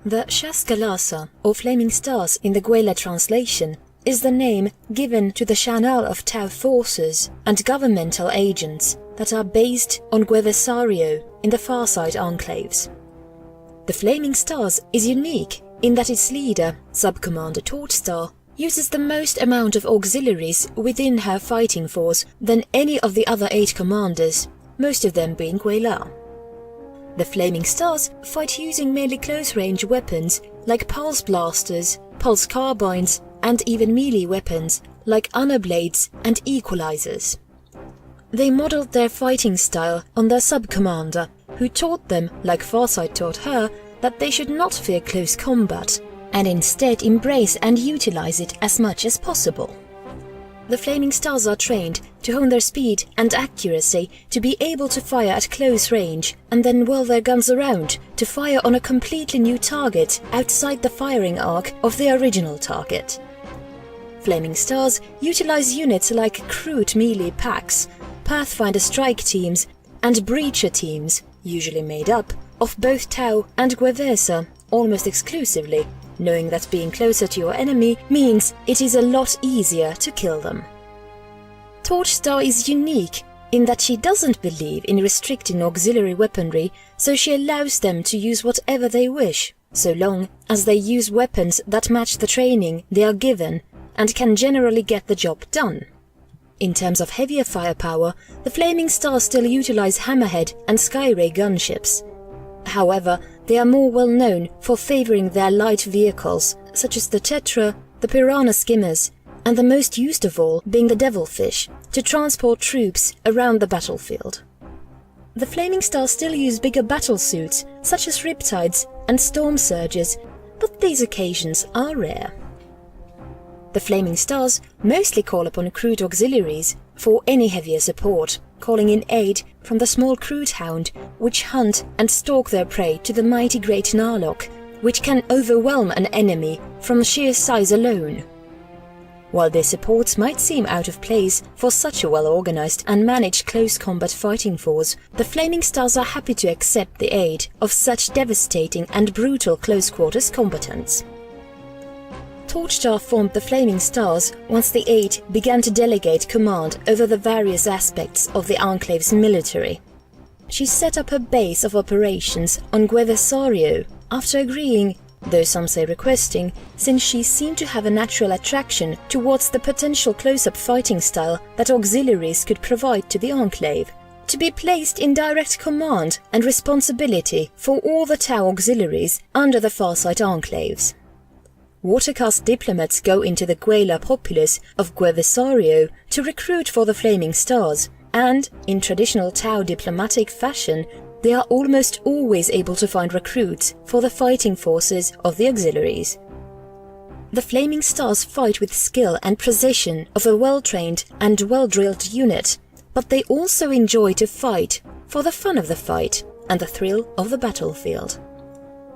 The Shas'Ka Lasa, or Flaming Stars in the gue'vesa translation, is the name given to the channel of Tau forces and governmental agents that are based on gue'vesario in the Farside enclaves. The Flaming Stars is unique in that its leader, Sub-Commander Torchstar, uses the most amount of auxiliaries within her fighting force than any of the other 8 commanders, most of them being gue'vesa. The Flaming Stars fight using mainly close-range weapons like pulse blasters, pulse carbines, and even melee weapons like honor blades and equalizers. They modeled their fighting style on their sub-commander, who taught them, like Farsight taught her, that they should not fear close combat, and instead embrace and utilize it as much as possible. The Flaming Stars are trained to hone their speed and accuracy to be able to fire at close range and then whirl their guns around to fire on a completely new target outside the firing arc of the original target. Flaming Stars utilize units like Crude melee packs, Pathfinder strike teams, and Breacher teams, usually made up of both Tau and gue'vesa almost exclusively, knowing that being closer to your enemy means it is a lot easier to kill them. Torchstar is unique in that she doesn't believe in restricting auxiliary weaponry, so she allows them to use whatever they wish, so long as they use weapons that match the training they are given and can generally get the job done. In terms of heavier firepower, the Flaming Stars still utilize Hammerhead and Skyray gunships. However, they are more well known for favoring their light vehicles, such as the Tetra, the Piranha skimmers, and the most used of all being the Devilfish, to transport troops around the battlefield. The Flaming Stars still use bigger battlesuits, such as Riptides and Storm Surges, but these occasions are rare. The Flaming Stars mostly call upon Crude auxiliaries for any heavier support, calling in aid from the small Crude Hound, which hunt and stalk their prey to the mighty Great Narlock, which can overwhelm an enemy from sheer size alone. While their supports might seem out of place for such a well-organized and managed close combat fighting force, the Flaming Stars are happy to accept the aid of such devastating and brutal close-quarters combatants. Torchstar formed the Flaming Stars once the 8 began to delegate command over the various aspects of the Enclave's military. She set up her base of operations on gue'vesario after agreeing, though some say requesting, since she seemed to have a natural attraction towards the potential close-up fighting style that auxiliaries could provide to the Enclave, to be placed in direct command and responsibility for all the Tau auxiliaries under the Farsight enclaves. Watercast diplomats go into the gue'vesa populace of gue'vesario to recruit for the Flaming Stars, and, in traditional Tau diplomatic fashion, they are almost always able to find recruits for the fighting forces of the auxiliaries. The Flaming Stars fight with skill and precision of a well-trained and well-drilled unit, but they also enjoy to fight for the fun of the fight and the thrill of the battlefield.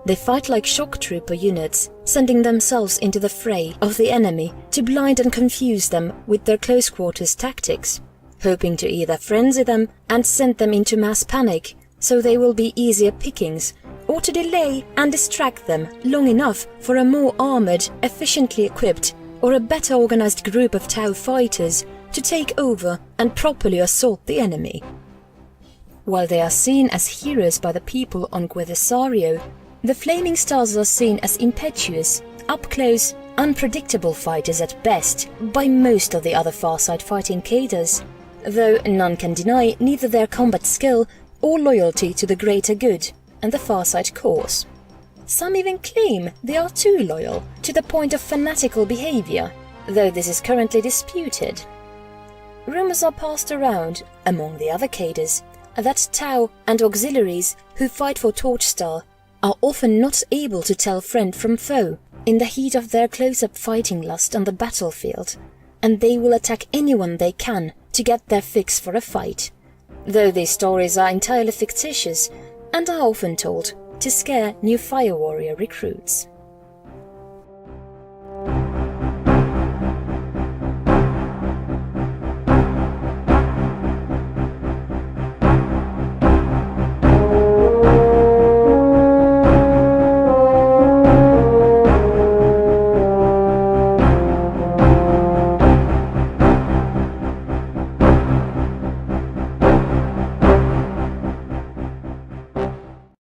They fight like shock trooper units, sending themselves into the fray of the enemy to blind and confuse them with their close-quarters tactics, hoping to either frenzy them and send them into mass panic so they will be easier pickings, or to delay and distract them long enough for a more armoured, efficiently equipped, or a better organised group of Tau fighters to take over and properly assault the enemy. While they are seen as heroes by the people on gue'vesario, the Flaming Stars are seen as impetuous, up-close, unpredictable fighters at best by most of the other Farsight fighting cadres, though none can deny neither their combat skill or loyalty to the greater good and the Farsight cause. Some even claim they are too loyal, to the point of fanatical behavior, though this is currently disputed. Rumors are passed around, among the other cadres, that Tau and auxiliaries who fight for Torchstar are often not able to tell friend from foe in the heat of their close-up fighting lust on the battlefield, and they will attack anyone they can to get their fix for a fight, though these stories are entirely fictitious and are often told to scare new Fire Warrior recruits.